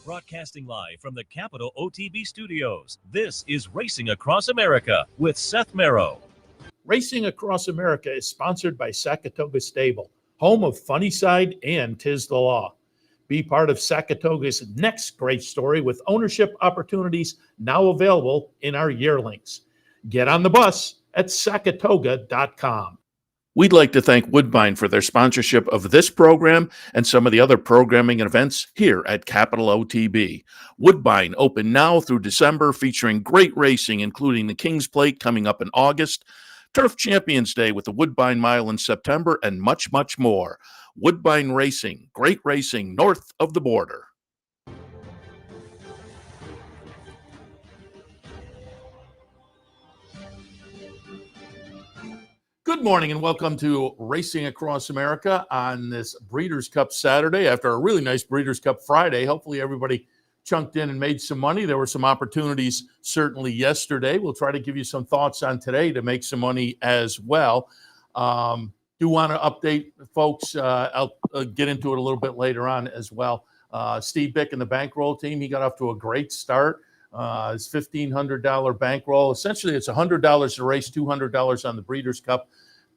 Broadcasting live from the Capital OTB studios, this is Racing Across America with Seth Merrow. Racing Across America is sponsored by Sakatoga Stable, home of Funnyside and 'Tis the Law. Be part of Sakatoga's next great story with ownership opportunities now available in our yearlings. Get on the bus at sakatoga.com. We'd like to thank Woodbine for their sponsorship of this program and some of the other programming and events here at Capital OTB. Woodbine open now through December, featuring great racing, including the King's Plate coming up in August, Turf Champions Day with the Woodbine Mile in September, and much, much more. Woodbine Racing, great racing north of the border. Good morning and welcome to Racing Across America on this Breeders' Cup Saturday after a really nice Breeders' Cup Friday. Hopefully everybody chunked in and made some money. There were some opportunities certainly yesterday. We'll try to give you some thoughts on today to make some money as well. Do want to update folks. I'll get into it a little bit later on as well. Steve Bick and the bankroll team, he got off to a great start. His $1,500 bankroll. Essentially, it's $100 to race, $200 on the Breeders' Cup.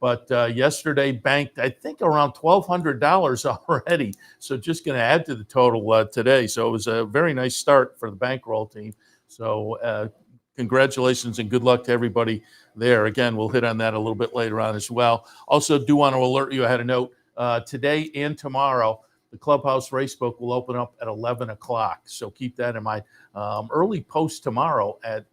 But yesterday banked, I think, around $1,200 already. So just going to add to the total today. So it was a very nice start for the bankroll team. So congratulations and good luck to everybody there. Again, we'll hit on that a little bit later on as well. Also, do want to alert you, I had a note, today and tomorrow, the Clubhouse Racebook will open up at 11 o'clock. So keep that in mind. Early post tomorrow at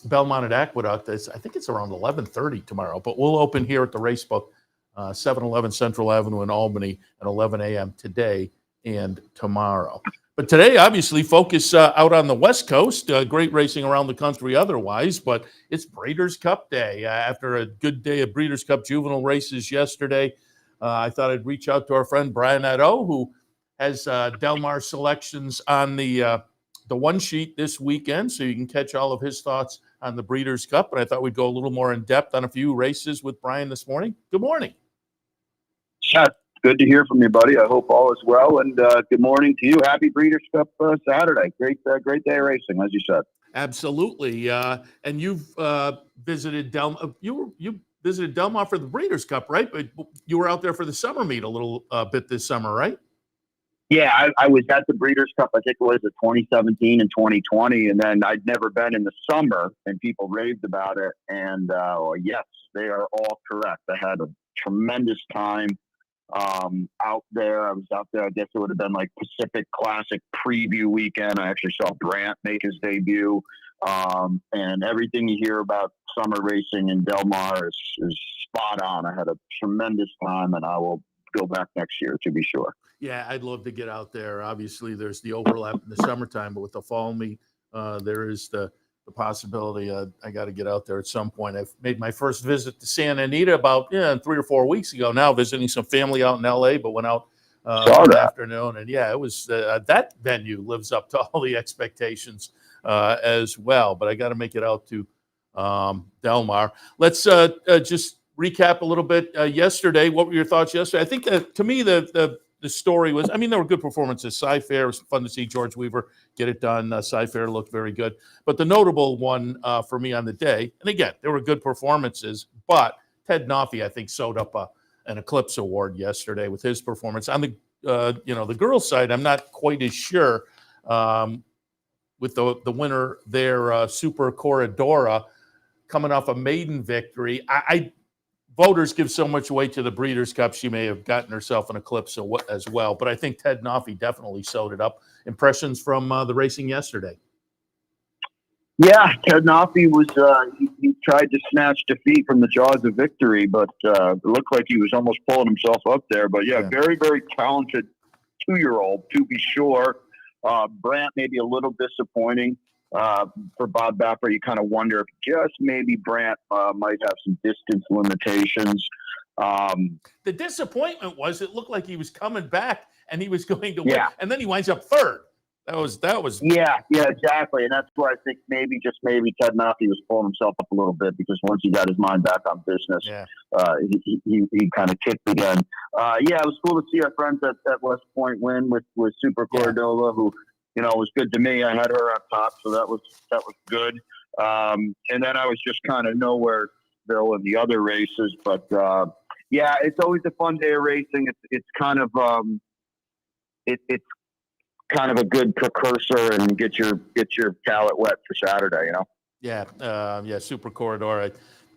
Belmont at Aqueduct. I think it's around 11:30 tomorrow, but we'll open here at the Racebook, 711 Central Avenue in Albany at 11 a.m. today and tomorrow. But today, obviously, focus out on the West Coast. Great racing around the country otherwise, but it's Breeders' Cup Day. After a good day of Breeders' Cup juvenile races yesterday, I thought I'd reach out to our friend Brian Nadeau, who has Del Mar selections on the one sheet this weekend, so you can catch all of his thoughts on the Breeders' Cup. And I thought we'd go a little more in depth on a few races with Brian this morning. Good morning. Yeah, good to hear from you, buddy. I hope all is well. And good morning to you. Happy Breeders' Cup Saturday. Great day of racing, as you said. Absolutely. And you've visited Del. You visited Del Mar for the Breeders' Cup, right? But you were out there for the summer meet a little bit this summer, right? Yeah, I was at the Breeders' Cup, I think it was at 2017 and 2020, and then I'd never been in the summer, and people raved about it. And yes, they are all correct. I had a tremendous time out there. I was out there, I guess it would have been like Pacific Classic preview weekend. I actually saw Brant make his debut. And everything you hear about summer racing in Del Mar is spot on. I had a tremendous time, and I will go back next year to be sure. Yeah, I'd love to get out there. Obviously, there's the overlap in the summertime, but with the fall meet, there is the possibility. I got to get out there at some point. I've made my first visit to Santa Anita about 3 or 4 weeks ago now, visiting some family out in L.A., but went out one afternoon. And, yeah, it was that venue lives up to all the expectations as well. But I got to make it out to Del Mar. Let's just recap a little bit yesterday. What were your thoughts yesterday? I think to me the story was, there were good performances. Cy-Fair, it was fun to see George Weaver get it done. Cy-Fair looked very good. But the notable one for me on the day, and again, there were good performances, but Ted Naufy, I think, sewed up an Eclipse Award yesterday with his performance. On the the girls' side, I'm not quite as sure with the winner there, Super Corridora, coming off a maiden victory. Voters give so much weight to the Breeders' Cup, she may have gotten herself an Eclipse as well. But I think Ted Naufy definitely sewed it up. Impressions from the racing yesterday? Yeah, Ted Naufy was he tried to snatch defeat from the jaws of victory, but it looked like he was almost pulling himself up there. But yeah. Very, very talented 2-year-old, to be sure. Brant maybe a little disappointing. For Bob Baffer, you kind of wonder if just maybe Brant might have some distance limitations. The disappointment was it looked like he was coming back and he was going to win, and then he winds up third. That was yeah, exactly, and that's where I think maybe Ted Naufy was pulling himself up a little bit, because once he got his mind back on business, he kind of kicked again. Yeah, it was cool to see our friends at West Point win with Super Cordova, who, was good to me. I had her on top, so that was good. And then I was just kind of nowhere still in the other races, but yeah, it's always a fun day of racing. It's kind of it's kind of a good precursor and get your palate wet for Saturday. Yeah, Super Corridor. I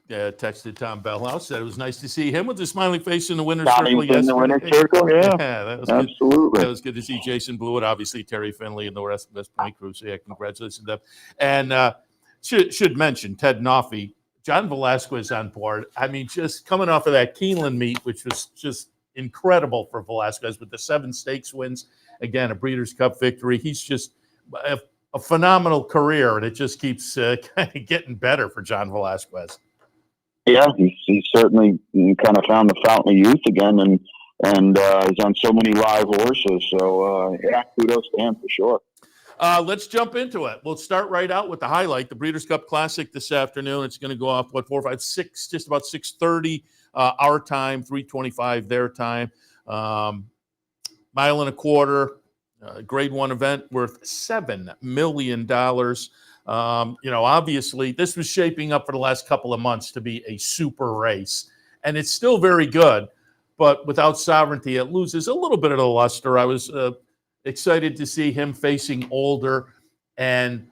texted Tom Bellhouse, said it was nice to see him with a smiling face in the winner's circle yesterday. In the winner's circle, yeah, that was absolutely. Good. That was good to see Jason Blewett, obviously Terry Finley, and the rest of the West Point crew. So yeah, congratulations to them. And should mention Ted Noffey, John Velasquez on board. I mean, just coming off of that Keeneland meet, which was just incredible for Velasquez with the 7 stakes wins. Again, a Breeders' Cup victory. He's just a phenomenal career, and it just keeps kind of getting better for John Velasquez. Yeah, he certainly kind of found the fountain of youth again, and he's on so many live horses. So yeah, kudos to him for sure. Let's jump into it. We'll start right out with the highlight, the Breeders' Cup Classic this afternoon. It's going to go off 4, 5, 6, just about 6:30 our time, 3:25 their time. Mile and a quarter, Grade 1 event worth $7 million. Obviously, this was shaping up for the last couple of months to be a super race, and it's still very good. But without Sovereignty, it loses a little bit of the luster. I was excited to see him facing older, and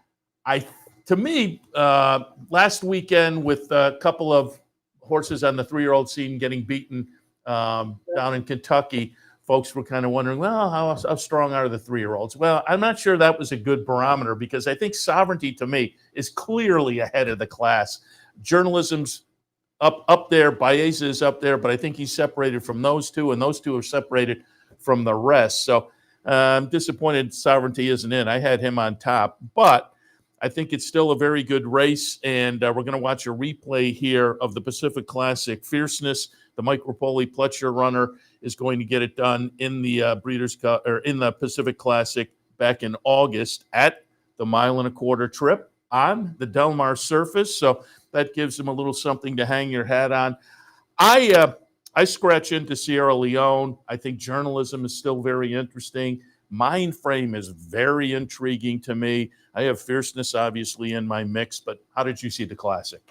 to me, last weekend with a couple of horses on the 3-year-old scene getting beaten down in Kentucky, folks were kind of wondering, well, how strong are the 3-year-olds? Well, I'm not sure that was a good barometer, because I think Sovereignty, to me, is clearly ahead of the class. Journalism's up there. Baeza is up there, but I think he's separated from those two, and those two are separated from the rest. So I'm disappointed Sovereignty isn't in. I had him on top, but I think it's still a very good race, and we're going to watch a replay here of the Pacific Classic. Fierceness, the Mike Rapoli Pletcher runner, is going to get it done in the Breeders' Cup, or in the Pacific Classic back in August at the 1.25 mile trip on the Del Mar surface. So that gives him a little something to hang your hat on. I scratch into Sierra Leone. I think journalism is still very interesting. Mind Frame is very intriguing to me. I have Fierceness obviously in my mix, but how did you see the Classic?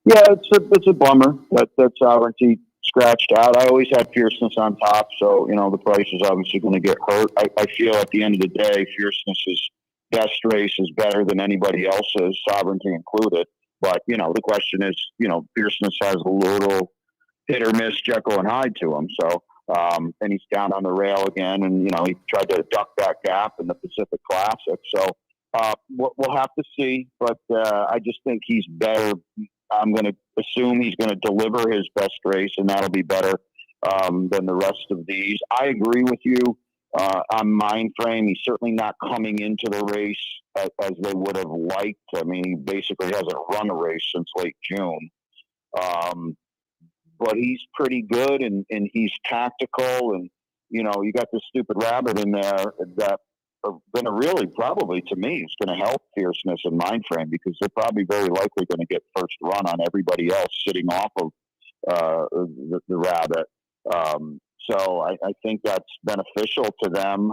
Yeah, it's a bummer that Sovereignty scratched out. I always had Fierceness on top, so the price is obviously going to get hurt. I feel at the end of the day, Fierceness's best race is better than anybody else's, Sovereignty included. But the question is, Fierceness has a little hit or miss Jekyll and Hyde to him. So and he's down on the rail again, and he tried to duck that gap in the Pacific Classic. So we'll have to see, but I just think he's better. I'm going to assume he's going to deliver his best race, and that'll be better than the rest of these. I agree with you on Mind Frame. He's certainly not coming into the race as they would have liked. I mean, he basically hasn't run a race since late June. But he's pretty good, and he's tactical, and you got this stupid rabbit in there that are going to really, probably to me, is going to help Fierceness and Mind Frame, because they're probably very likely going to get first run on everybody else sitting off of the rabbit. So I think that's beneficial to them.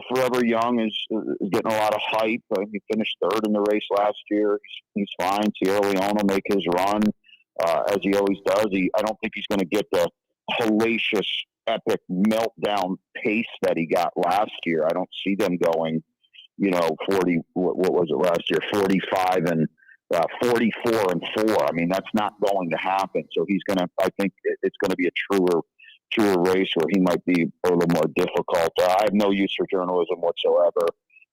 Forever Young is getting a lot of hype. He finished third in the race last year. He's fine. Sierra Leone will make his run. As he always does. I don't think he's going to get the hellacious, epic meltdown pace that he got last year. I don't see them going, 40. What was it last year? 45 and 44 and 4. I mean, that's not going to happen. So he's going to. I think it's going to be a truer race where he might be a little more difficult. I have no use for journalism whatsoever.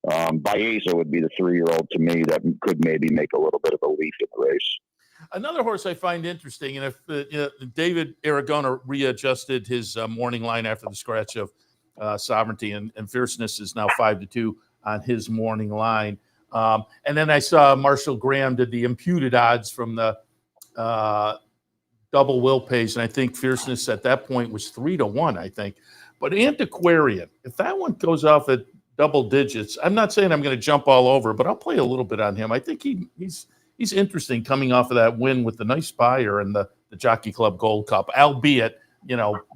Baeza would be the 3-year-old to me that could maybe make a little bit of a leap in the race. Another horse I find interesting, and if David Aragona readjusted his morning line after the scratch of Sovereignty, and Fierceness is now 5-2 on his morning line. And then I saw Marshall Graham did the imputed odds from the double will pays, and I think Fierceness at that point was 3-1, I think. But Antiquarian, if that one goes off at double digits, I'm not saying I'm going to jump all over, but I'll play a little bit on him. I think he's interesting coming off of that win with the nice buyer and the the Jockey Club Gold Cup, albeit,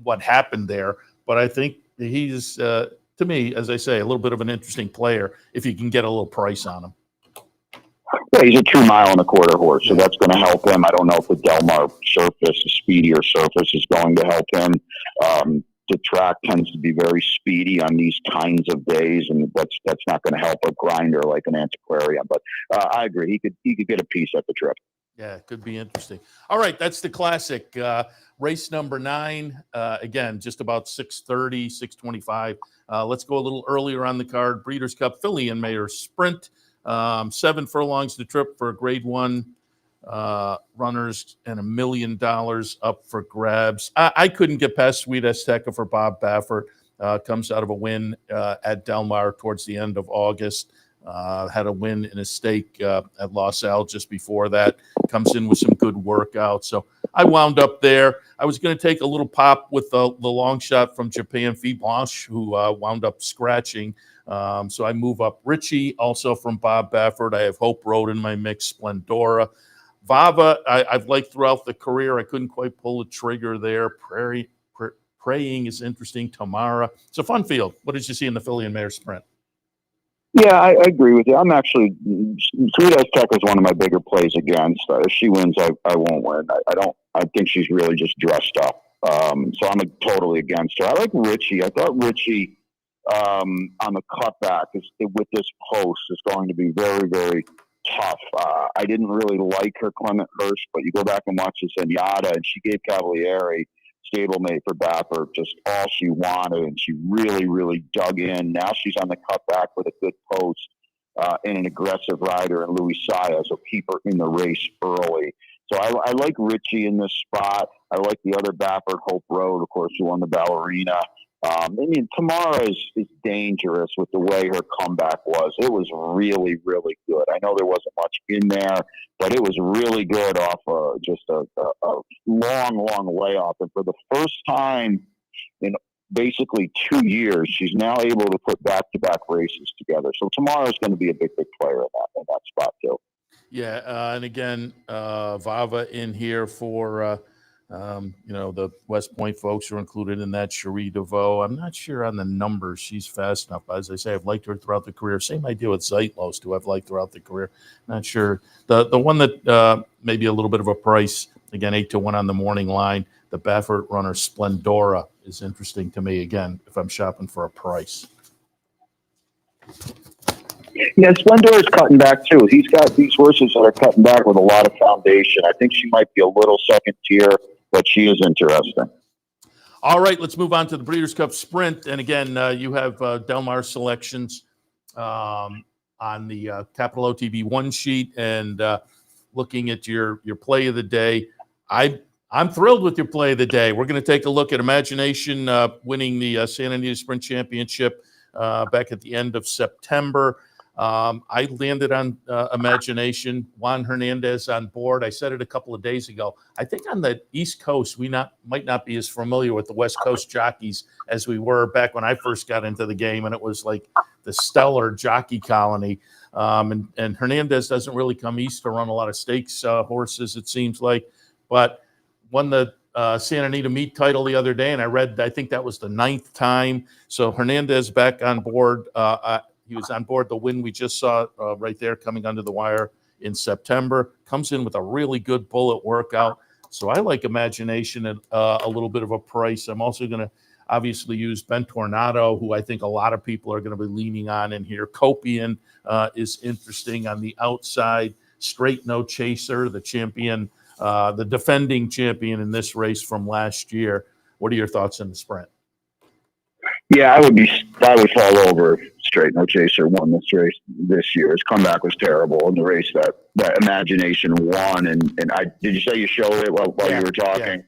what happened there. But I think he's, to me, as I say, a little bit of an interesting player if you can get a little price on him. Yeah, he's a 2 mile and a quarter horse, so that's going to help him. I don't know if the Del Mar surface, the speedier surface, is going to help him. The track tends to be very speedy on these kinds of days, and that's not going to help a grinder like an Antiquarian. But I agree, he could get a piece at the trip. Yeah, it could be interesting. All right, that's the Classic. Race number 9, again, just about 6:30, 6:25. Let's go a little earlier on the card. Breeders' Cup Filly and Mare Sprint. 7 furlongs to trip for Grade 1 runners and $1 million up for grabs. I couldn't get past Sweet Azteca for Bob Baffert. Comes out of a win at Del Mar towards the end of August. Had a win in a stake at Los Al just before that. Comes in with some good workouts. So I wound up there. I was going to take a little pop with the long shot from Japan, Fille Blanche, who wound up scratching. So I move up Richie, also from Bob Baffert. I have Hope Road in my mix, Splendora. Vava, I've liked throughout the career. I couldn't quite pull the trigger there. Praying is interesting. Tamara. It's a fun field. What did you see in the Filly and Mare Sprint? Yeah, I agree with you. I'm actually, Sweet Azteca is one of my bigger plays against. If she wins, I won't win. I think she's really just dressed up. So I'm totally against her. I like Richie. I thought Richie on the cutback with this post is going to be very, very tough. I didn't really like her Clement Hurst, but you go back and watch this Zenyatta, and she gave Cavalieri, stablemate for Baffert, just all she wanted, and she really, really dug in. Now she's on the cutback with a good post and an aggressive rider in Louis Saya, so keep her in the race early. So I like Richie in this spot. I like the other Baffert, Hope Road, of course, who won the Ballerina. Tamara is dangerous with the way her comeback was. It was really, really good. I know there wasn't much in there, but it was really good off just a long, long layoff. And for the first time in basically 2 years, she's now able to put back-to-back races together. So Tamara's going to be a big, big player in that spot too. Yeah, and again, Vava in here for the West Point folks are included in that. Cherie DeVoe. I'm not sure on the numbers. She's fast enough. As I say, I've liked her throughout the career. Same idea with Zeitlos, who I've liked throughout the career. Not sure. The one that maybe a little bit of a price, again, 8-1 on the morning line. The Baffert runner Splendora is interesting to me, again, if I'm shopping for a price. Yeah, Splendora's cutting back too. He's got these horses that are cutting back with a lot of foundation. I think she might be a little second tier, but she is interesting. All right, let's move on to the Breeders' Cup Sprint. And again, you have Del Mar selections on the Capital OTB 1 sheet. And looking at your play of the day, I'm thrilled with your play of the day. We're going to take a look at Imagination winning the Santa Anita Sprint Championship back at the end of September. I landed on Imagination. Juan Hernandez on board. I said it a couple of days ago. I think on the East Coast, we might not be as familiar with the West Coast jockeys as we were back when I first got into the game, and it was like the stellar jockey colony. And Hernandez doesn't really come east to run a lot of stakes horses, it seems like, but won the Santa Anita meet title the other day, and I think that was the 9th time. So Hernandez back on board. He was on board the win we just saw right there coming under the wire in September. Comes in with a really good bullet workout. So I like Imagination at a little bit of a price. I'm also going to obviously use Ben Tornado, who I think a lot of people are going to be leaning on in here. Copian is interesting on the outside. Straight No Chaser, the champion, the defending champion in this race from last year. What are your thoughts on the sprint? Yeah, I would fall over Straight No Chaser won this race this year. His comeback was terrible in the race that Imagination won. And did you say you showed it while you were talking?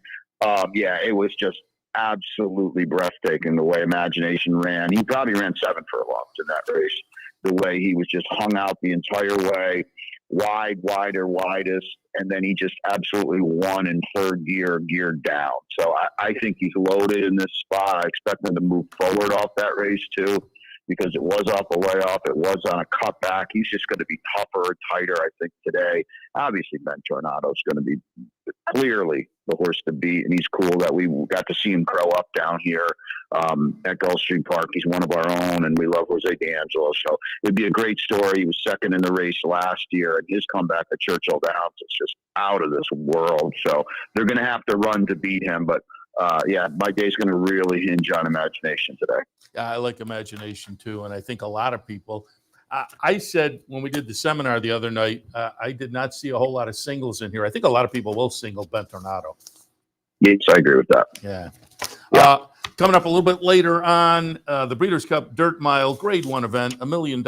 Yeah. It was just absolutely breathtaking the way Imagination ran. He probably ran 7 furlongs in that race. The way he was just hung out the entire way, wider, widest, and then he just absolutely won in third gear, geared down. So I think he's loaded in this spot. I expect him to move forward off that race too, because it was off a layoff. It was on a cutback. He's just going to be tougher, tighter, I think, today. Obviously, Ben Tornado is going to be clearly the horse to beat, and he's cool that we got to see him grow up down here at Gulfstream Park. He's one of our own, and we love Jose D'Angelo. So it'd be a great story. He was second in the race last year, and his comeback at Churchill Downs is just out of this world. So they're going to have to run to beat him, but yeah, my day's going to really hinge on imagination today. Yeah, I like imagination too, and I think a lot of people. I said when we did the seminar the other night, I did not see a whole lot of singles in here. I think a lot of people will single Bentornato. Yes, I agree with that. Yeah. Coming up a little bit later on, the Breeders' Cup Dirt Mile Grade 1 event, $1 million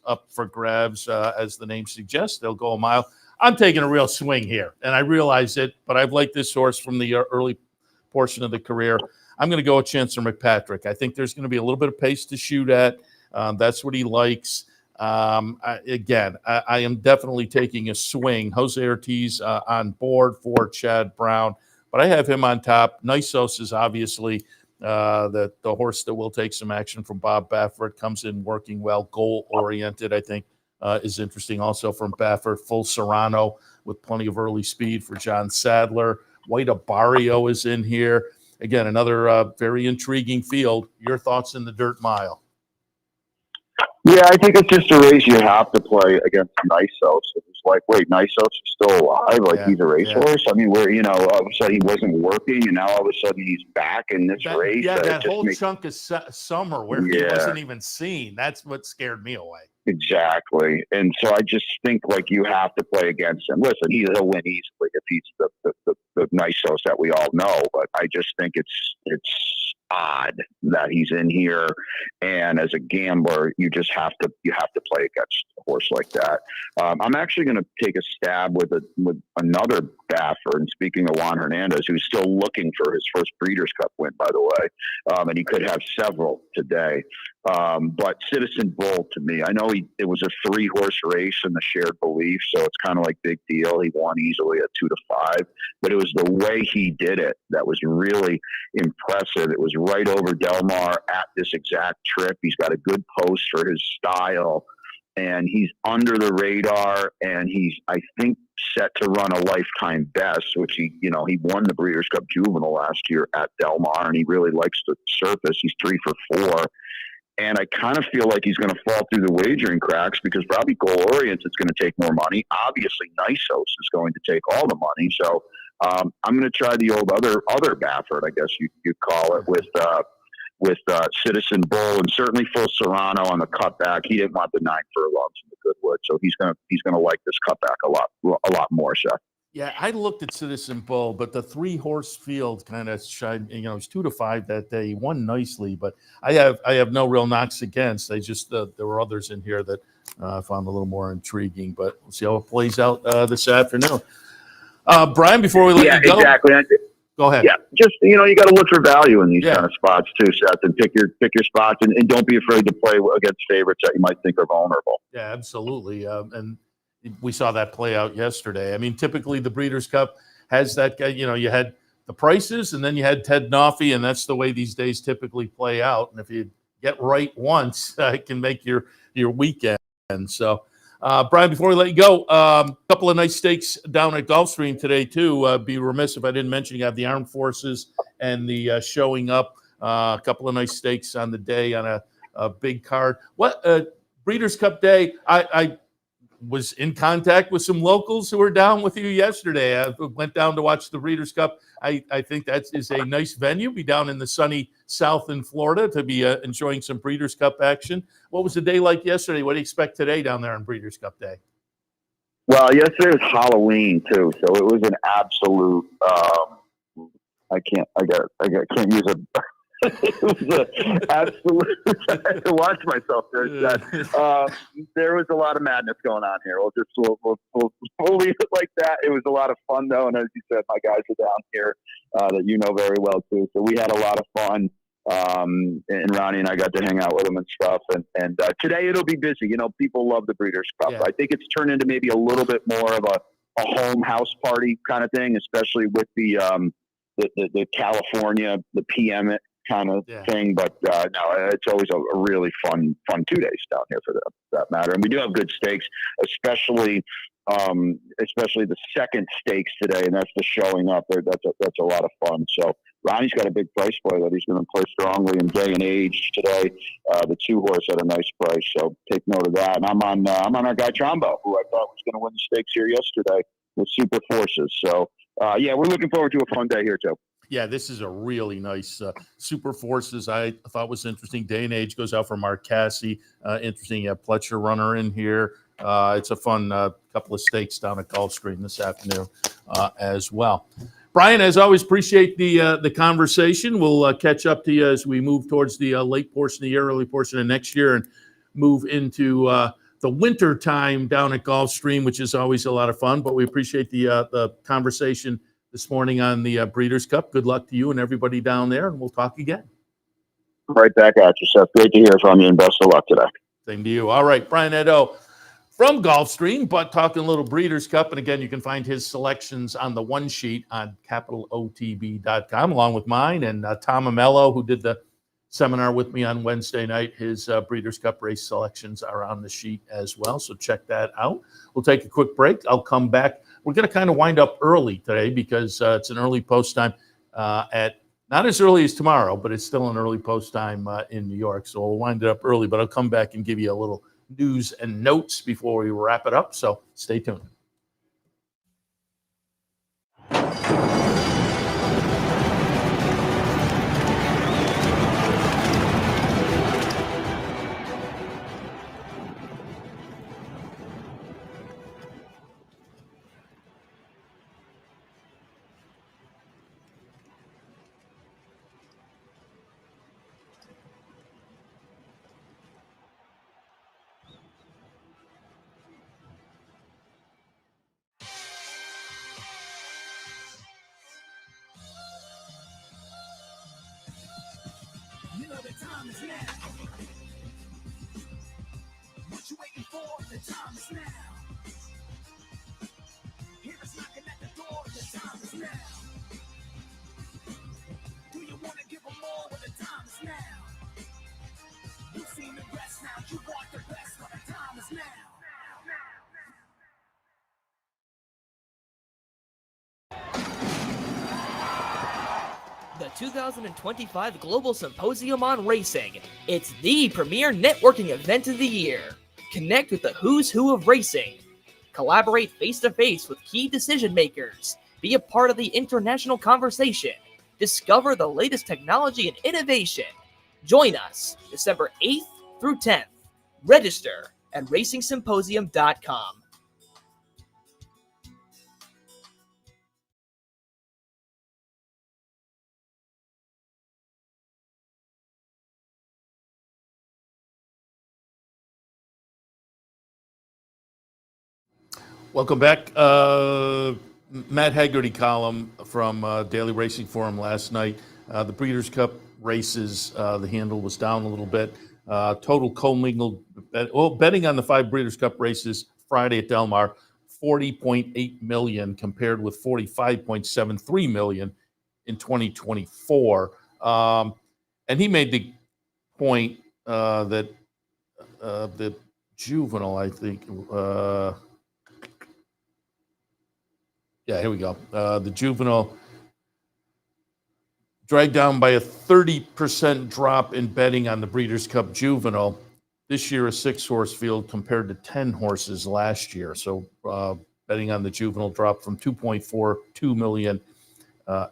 up for grabs, as the name suggests. They'll go a mile. I'm taking a real swing here, and I realize it, but I've liked this horse from the early portion of the career. I'm going to go with Chancellor McPatrick. I think there's going to be a little bit of pace to shoot at. That's what he likes. I am definitely taking a swing. Jose Ortiz on board for Chad Brown, but I have him on top. Nisos is obviously the horse that will take some action from Bob Baffert. Comes in working well, goal-oriented, I think, is interesting also from Baffert. Full Serrano with plenty of early speed for John Sadler. White Abario is in here. Again, another very intriguing field. Your thoughts in the Dirt Mile? Yeah, I think it's just a race you have to play against Nisos. It's like, wait, Nisos is still alive? Like, he's a racehorse? I mean, where, all of a sudden he wasn't working, and now all of a sudden he's back in this race. Yeah, that whole chunk of summer where he wasn't even seen. That's what scared me away. Exactly. And so I just think, like, you have to play against him. Listen, he'll win easily if he's the Nisos that we all know, but I just think it's odd that he's in here, and as a gambler you have to play against a horse like that. I'm actually going to take a stab with another Baffer, and speaking of Juan Hernandez, who's still looking for his first Breeders' Cup win, by the way, and he could have several today. But Citizen Bull, to me, I know it was a 3-horse race in the shared belief, so it's kind of like big deal. He won easily at 2-5, but it was the way he did it that was really impressive. It was right over Del Mar at this exact trip. He's got a good post for his style, and he's under the radar, and he's, I think, set to run a lifetime best, which he won the Breeders' Cup Juvenile last year at Del Mar, and he really likes the surface. He's 3 for 4. And I kind of feel like he's going to fall through the wagering cracks because probably goal-oriented is going to take more money. Obviously, Nisos is going to take all the money. So I'm going to try the old other Baffert, I guess you'd call it, with Citizen Bull, and certainly Full Serrano on the cutback. He didn't want the 9 furlongs in the Goodwood, so he's going to like this cutback a lot more, Seth. Yeah, I looked at Citizen Bull, but the 3-horse field kind of shined. He's 2-5 that day. He won nicely, but I have no real knocks against. I just there were others in here that I found a little more intriguing. But we'll see how it plays out this afternoon. Brian, before we let you go, exactly. Go ahead. Yeah, just you got to look for value in these kind of spots too, Seth, and pick your spots, and don't be afraid to play against favorites that you might think are vulnerable. Yeah, absolutely, and we saw that play out yesterday. I mean, typically the Breeders' Cup has that guy. You had the prices, and then you had Ted Noffey, and that's the way these days typically play out. And if you get right once, it can make your weekend. So, Brian, before we let you go, a couple of nice stakes down at Gulfstream today too. Be remiss if I didn't mention you have the Armed Forces and the Showing Up. A couple of nice stakes on the day on a big card. What Breeders' Cup day? I was in contact with some locals who were down with you yesterday. I went down to watch the Breeders' Cup. I think that is a nice venue. Be down in the sunny South in Florida to be enjoying some Breeders' Cup action. What was the day like yesterday? What do you expect today down there on Breeders' Cup Day? Well, yesterday was Halloween too, so it was an absolute. I can't use a. It was an absolute. I had to watch myself there. There was a lot of madness going on here. We'll leave it like that. It was a lot of fun though, and as you said, my guys are down here that you know very well too. So we had a lot of fun. And Ronnie and I got to hang out with them and stuff. And today it'll be busy. People love the Breeders' Cup. Yeah. I think it's turned into maybe a little bit more of a home house party kind of thing, especially with the California, the PM kind of thing. But no, it's always a really fun 2 days down here for that matter. And we do have good steaks, especially the second stakes today, and that's the showing up. That's a lot of fun. So Ronnie's got a big price play that he's going to play strongly in Day and Age today. The 2-horse at a nice price, so take note of that. And I'm on our guy Trombo, who I thought was going to win the stakes here yesterday with Super Forces. So we're looking forward to a fun day here too. Yeah, this is a really nice Super Forces. I thought was interesting. Day and Age goes out for Mark Cassie. Interesting. You have Pletcher runner in here. It's a fun couple of stakes down at Gulfstream this afternoon as well. Brian, as always, appreciate the conversation. We'll catch up to you as we move towards the late portion of the year, early portion of next year, and move into the winter time down at Gulfstream, which is always a lot of fun. But we appreciate the conversation this morning on the Breeders' Cup. Good luck to you and everybody down there, and we'll talk again. Right back at you, Seth. Great to hear from you, and best of luck today. Same to you. All right, Brian Nadeau from Gulfstream, but talking a little Breeders' Cup. And again, you can find his selections on the one sheet on capitalotb.com, along with mine and Tom Amello, who did the seminar with me on Wednesday night. His Breeders' Cup race selections are on the sheet as well, so check that out. We'll take a quick break. I'll come back. We're going to kind of wind up early today because it's an early post time at not as early as tomorrow, but it's still an early post time in New York. So we'll wind it up early, but I'll come back and give you a little news and notes before we wrap it up. So stay tuned. You know the time is now. What you waiting for? The time is now. Hear us knocking at the door. The time is now. Do you want to give them more? Well, the time is now. You've seen the best now. You want the best, but the time is now. The 2025 Global Symposium on Racing. It's the premier networking event of the year. Connect with the who's who of racing. Collaborate face-to-face with key decision makers. Be a part of the international conversation. Discover the latest technology and innovation. Join us December 8th through 10th. Register at racingsymposium.com. Welcome back. Matt Haggerty column from Daily Racing Forum last night. The Breeders' Cup races, the handle was down a little bit. Total commingled, betting on the 5 Breeders' Cup races Friday at Del Mar, $40.8 million compared with $45.73 million in 2024. And he made the point that the juvenile, I think, here we go. The juvenile dragged down by a 30% drop in betting on the Breeders' Cup Juvenile. This year, a 6-horse field compared to 10 horses last year. So betting on the Juvenile dropped from 2.42 million,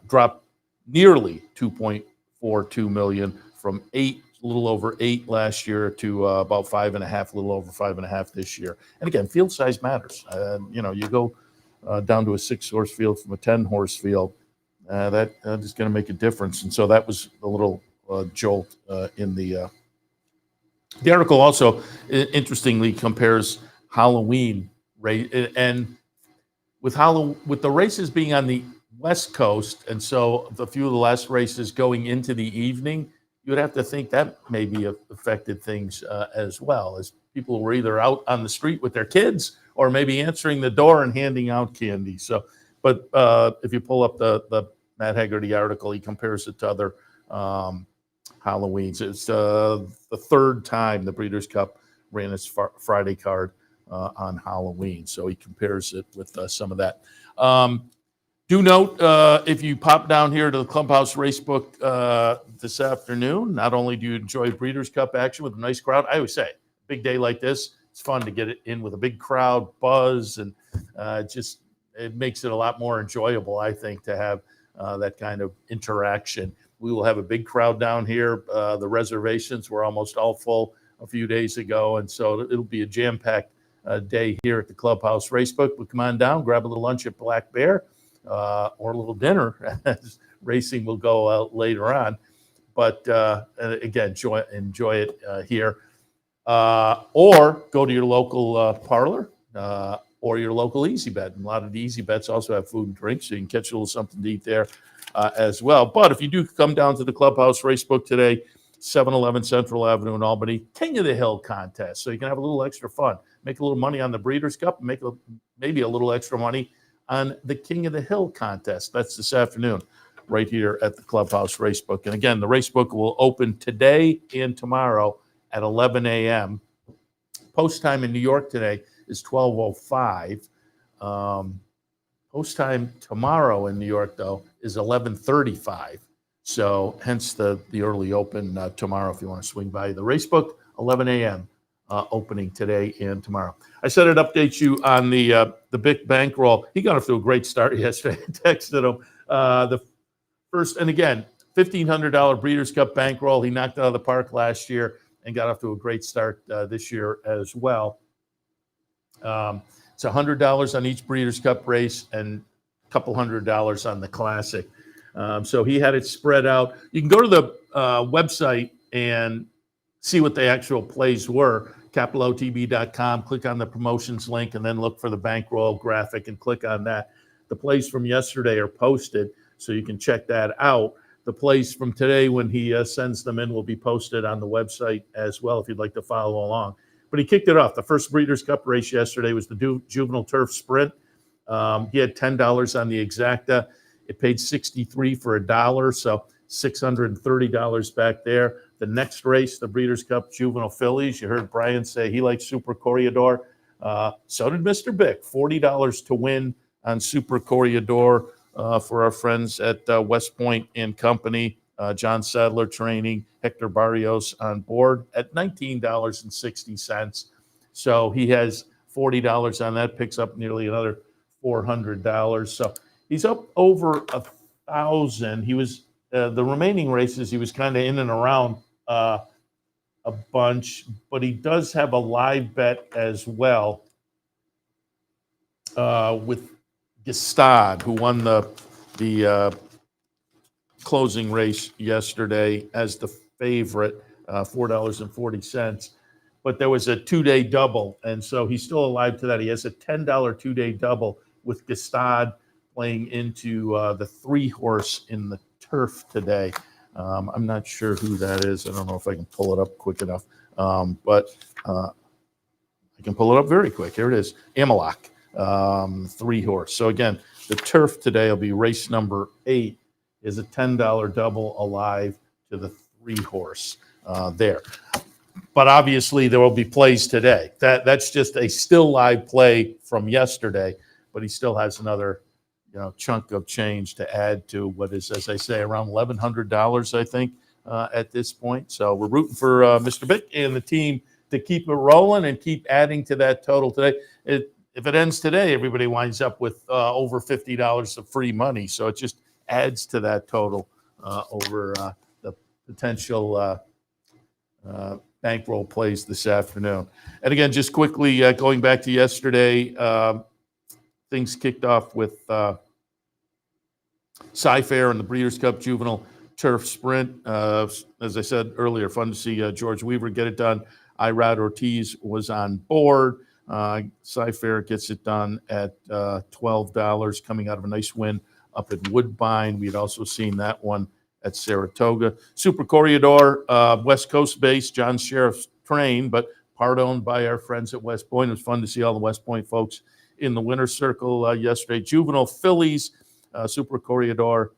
dropped nearly 2.42 million from a little over 8 last year to about 5.5, a little over 5.5 this year. And again, field size matters. You go down to a 6-horse field from a 10-horse field, that is going to make a difference. And so that was a little jolt in the article. Also, interestingly, compares Halloween race and with the races being on the West Coast, and so a few of the last races going into the evening, you would have to think that maybe affected things as well, as people were either out on the street with their kids or maybe answering the door and handing out candy. So, but if you pull up the Matt Haggerty article, he compares it to other Halloween. So it's the third time the Breeders' Cup ran its Friday card on Halloween. So he compares it with some of that. Do note, if you pop down here to the Clubhouse Racebook this afternoon, not only do you enjoy Breeders' Cup action with a nice crowd, I always say, big day like this, it's fun to get it in with a big crowd, buzz, and it makes it a lot more enjoyable, I think, to have that kind of interaction. We will have a big crowd down here. The reservations were almost all full a few days ago, and so it'll be a jam-packed day here at the Clubhouse Racebook. But come on down, grab a little lunch at Black Bear or a little dinner, as racing will go out later on. But again, enjoy it here. Or go to your local parlor or your local Easy Bet. And a lot of the Easy Bets also have food and drink, so you can catch a little something to eat there as well. But if you do come down to the Clubhouse Racebook today, 711 Central Avenue in Albany, King of the Hill contest. So you can have a little extra fun, make a little money on the Breeders' Cup, and make maybe a little extra money on the King of the Hill contest. That's this afternoon right here at the Clubhouse Racebook. And again, the Racebook will open today and tomorrow at 11 a.m. Post time in New York today is 12:05. Post time tomorrow in New York, though, is 11:35. So hence the early open tomorrow if you want to swing by. The Racebook, 11 a.m. Opening today and tomorrow. I said I'd update you on the Bick bankroll. He got off to a great start yesterday. I texted him. The first, and again, $1,500 Breeders' Cup bankroll. He knocked it out of the park last year and got off to a great start this year as well. It's $100 on each Breeders' Cup race and a couple $100 on the Classic. So he had it spread out. You can go to the website and see what the actual plays were, capitalotb.com, click on the promotions link, and then look for the bankroll graphic and click on that. The plays from yesterday are posted, so you can check that out. The plays from today, when he sends them in, will be posted on the website as well if you'd like to follow along. But he kicked it off. The first Breeders' Cup race yesterday was the Juvenile Turf Sprint. He had $10 on the Exacta. It paid $63 for $1, so $630 back there. The next race, the Breeders' Cup Juvenile Fillies, you heard Brian say he likes Super Corregidor. So did Mr. Bick. $40 to win on Super Corregidor for our friends at West Point and Company. John Sadler training, Hector Barrios on board at $19.60. So he has $40 on that, picks up nearly another $400. So he's up over 1,000. He was the remaining races, he was kind of in and around a bunch, but he does have a live bet as well with Gestad, who won the closing race yesterday as the favorite, $4.40. But there was a two-day double, and so he's still alive to that. He has a $10 two-day double with Gestad playing into the 3-horse in the turf today. I'm not sure who that is. I don't know if I can pull it up quick enough, but I can pull it up very quick. Here it is, Amalak, 3-horse. So again, the turf today will be race number 8, is a $10 double alive to the 3-horse there. But obviously there will be plays today. That's just a still live play from yesterday, but he still has another chunk of change to add to what is, as I say, around $1,100, I think, at this point. So we're rooting for Mr. Bick and the team to keep it rolling and keep adding to that total today. If it ends today, everybody winds up with over $50 of free money. So it just adds to that total over the potential bankroll plays this afternoon. And again, just quickly going back to yesterday, things kicked off with Sci-Fair and the Breeders' Cup Juvenile Turf Sprint. As I said earlier, fun to see George Weaver get it done. Irad Ortiz was on board. Sci-Fair gets it done at $12, coming out of a nice win up at Woodbine. We had also seen that one at Saratoga. Super Corregidor, West Coast base, John Sheriff's train, but part owned by our friends at West Point. It was fun to see all the West Point folks in the winner's circle yesterday. Juvenile Fillies, Super Corregidor,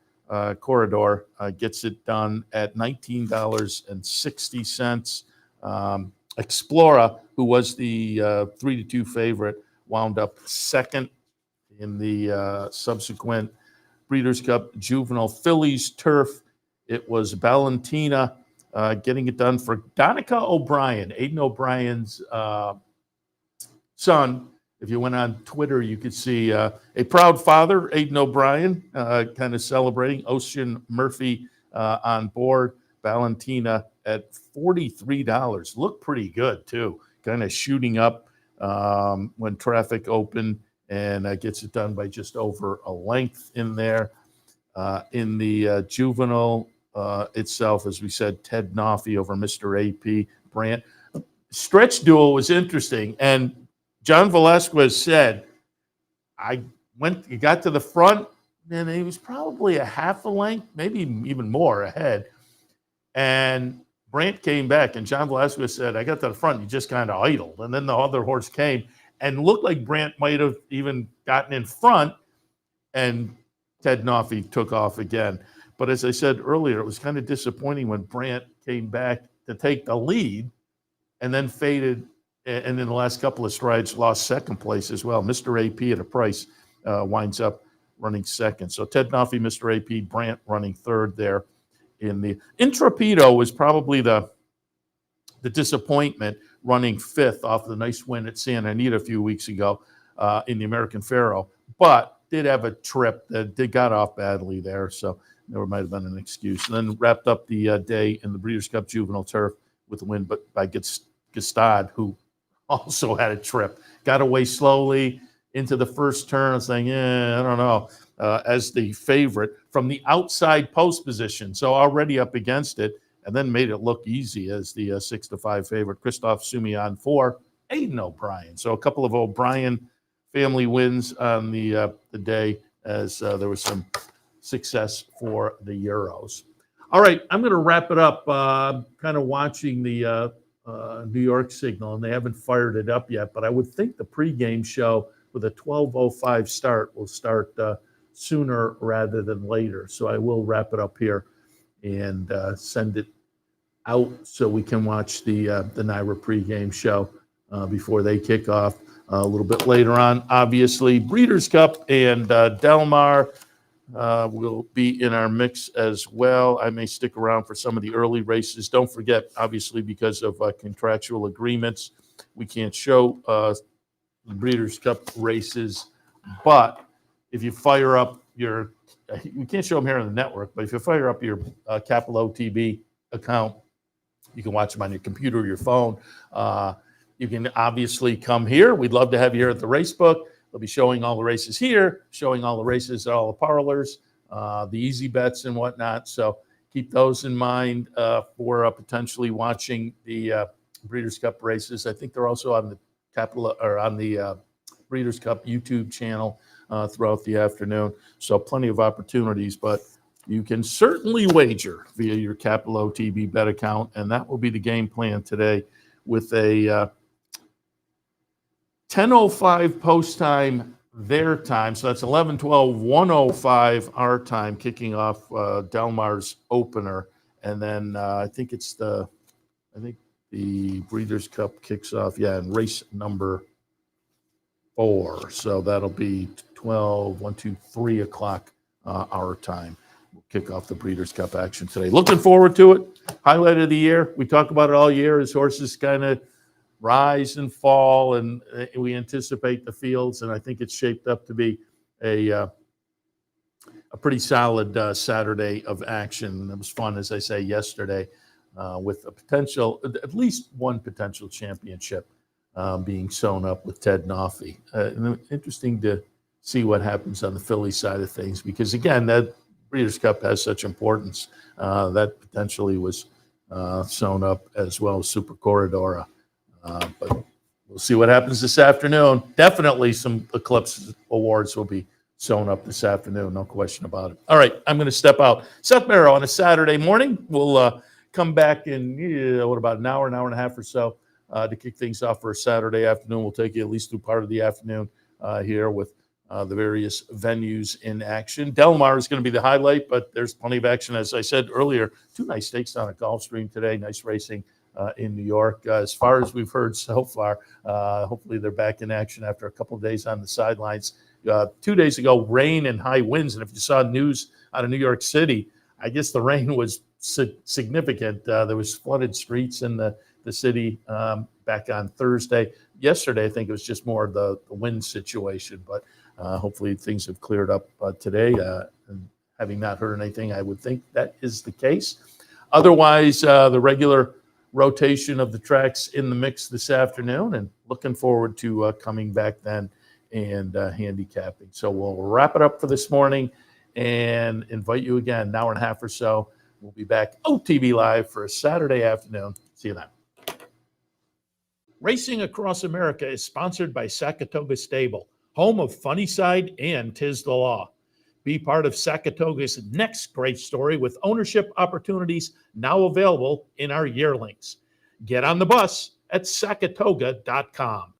Corridor gets it done at $19.60. Explora, who was the 3-2 favorite, wound up second in the subsequent Breeders' Cup Juvenile Fillies Turf. It was Valentina getting it done for Donica O'Brien, Aiden O'Brien's son. If you went on Twitter, you could see a proud father, Aiden O'Brien, kind of celebrating. Ocean Murphy on board. Valentina at $43. Looked pretty good, too. Kind of shooting up when traffic opened, and gets it done by just over a length in there. In the juvenile itself, as we said, Ted Noffey over Mr. AP Brant. Stretch duel was interesting, and John Velasquez said, he got to the front, and he was probably a half a length, maybe even more ahead. And Brant came back, and John Velasquez said, I got to the front, he just kind of idled. And then the other horse came and looked like Brant might have even gotten in front, and Ted Noffey took off again. But as I said earlier, it was kind of disappointing when Brant came back to take the lead and then faded, and in the last couple of strides lost second place as well. Mr. AP at a price winds up running second. So Ted Noffey, Mr. AP, Brant running third there. In the Intrepido was probably the disappointment, running fifth off the nice win at Santa Anita a few weeks ago in the American Pharoah, but did have a trip that got off badly there, so there might have been an excuse. And then wrapped up the day in the Breeders' Cup Juvenile Turf with a win by Gestad, who also had a trip. Got away slowly into the first turn, saying, I don't know, as the favorite from the outside post position, so already up against it, and then made it look easy as the 6-5 favorite. Christophe Soumillon for Aiden O'Brien. So a couple of O'Brien family wins on the day, as there was some success for the Euros. All right, I'm going to wrap it up. Kind of watching the New York signal, and they haven't fired it up yet, but I would think the pregame show with a 12:05 start will start sooner rather than later. So I will wrap it up here and send it out so we can watch the NYRA pregame show before they kick off a little bit later on. Obviously, Breeders' Cup and Del Mar will be in our mix as well. I may stick around for some of the early races. Don't forget, obviously, because of contractual agreements, we can't show the Breeders' Cup races, but if you fire up you can't show them here on the network, but if you fire up your Capital OTB account, you can watch them on your computer or your phone. You can obviously come here. We'd love to have you here at the race book. They'll be showing all the races here, showing all the races at all the parlors, the easy bets and whatnot. So keep those in mind for potentially watching the Breeders' Cup races. I think they're also on the Breeders' Cup YouTube channel throughout the afternoon. So plenty of opportunities, but you can certainly wager via your Capital OTB bet account, and that will be the game plan today with a 10:05 post time their time. So that's 11:12, 1:05 our time, kicking off Del Mar's opener. And then I think the Breeders' Cup kicks off, in race number 4. So that'll be 3 o'clock our time. We'll kick off the Breeders' Cup action today. Looking forward to it. Highlight of the year. We talk about it all year as horses kind of rise and fall, and we anticipate the fields, and I think it's shaped up to be a pretty solid Saturday of action. It was fun, as I say, yesterday, with a potential, at least one potential championship being sewn up with Ted Noffey. Interesting to see what happens on the Philly side of things, because again, that Breeders' Cup has such importance. That potentially was sewn up as well as Super Corridora. But we'll see what happens this afternoon. Definitely some Eclipse awards will be sewn up this afternoon, no question about it. All right, I'm going to step out. Seth Merrow on a Saturday morning. We'll come back in, about an hour and a half or so to kick things off for a Saturday afternoon. We'll take you at least through part of the afternoon here with the various venues in action. Del Mar is going to be the highlight, but there's plenty of action. As I said earlier, 2 nice stakes down at Gulfstream today. Nice racing in New York. As far as we've heard so far, hopefully they're back in action after a couple of days on the sidelines. 2 days ago, rain and high winds. And if you saw news out of New York City, I guess the rain was significant. There was flooded streets in the city back on Thursday. Yesterday, I think it was just more the wind situation, but hopefully things have cleared up today. And having not heard anything, I would think that is the case. Otherwise, the regular rotation of the tracks in the mix this afternoon, and looking forward to coming back then and handicapping. So we'll wrap it up for this morning and invite you again, an hour and a half or so. We'll be back OTB Live for a Saturday afternoon. See you then. Racing Across America is sponsored by Sakatoga Stable, home of Funnyside and 'Tis the Law. Be part of Sakatoga's next great story with ownership opportunities now available in our yearlings. Get on the bus at sakatoga.com.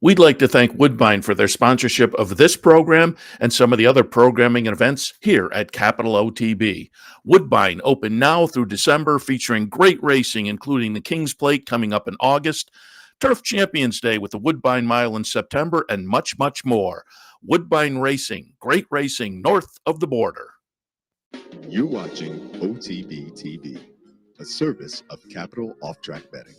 We'd like to thank Woodbine for their sponsorship of this program and some of the other programming and events here at Capital OTB. Woodbine open now through December, featuring great racing, including the King's Plate coming up in August, Turf Champions Day with the Woodbine Mile in September, and much, much more. Woodbine Racing, great racing north of the border. You're watching OTB TV, a service of Capital Off-Track Betting.